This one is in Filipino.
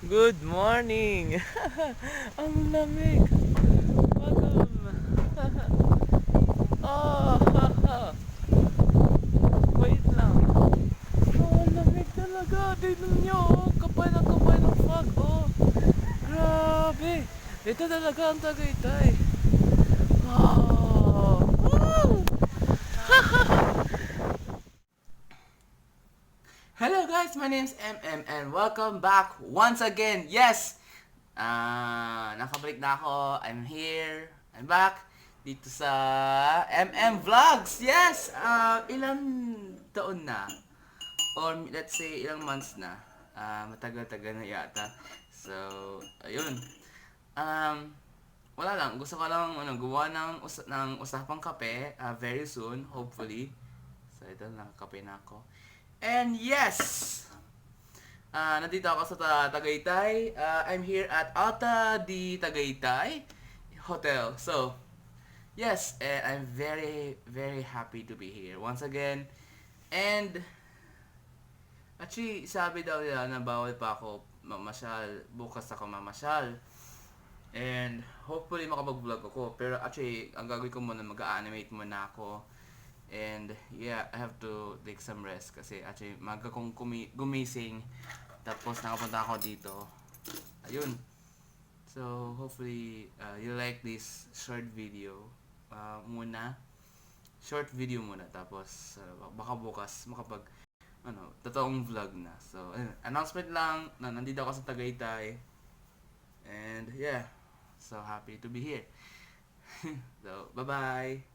Good morning! Ang lamig! Welcome! Oh, wait lang. Oh, ang lamig talaga. Tignan nyo, oh. Kapal ng fog, oh. Grabe! Ito talaga ang Tagaytay. Oh! Woo! Hello guys, my name is MM and welcome back once again. Yes! Nakabalik na ako. I'm here. I'm back dito sa MM Vlogs. Yes! Ilang taon na? Or let's say ilang months na. Matagal-tagal na yata. So, ayun. Um, Wala lang. Gusto ko lang gumawa ng usapang kape very soon, hopefully. So, ito, nakakape na ako. And yes! Nandito ako sa Tagaytay. I'm here at Alta di Tagaytay Hotel. So, yes, and I'm very, very happy to be here once again. And, actually, sabi daw nila na bawal pa ako mamasyal. Bukas ako mamasyal. And, hopefully makapag-vlog ako. Pero actually, ang gagawin ko muna, mag-animate muna ako. And yeah, I have to take some rest kasi actually maga kong gumising tapos nakapunta ako dito. Ayun. So hopefully you like this short video muna. Short video muna tapos baka bukas makapag totoong vlog na. So announcement lang na nandito ako sa Tagaytay. And yeah, so happy to be here. So bye-bye.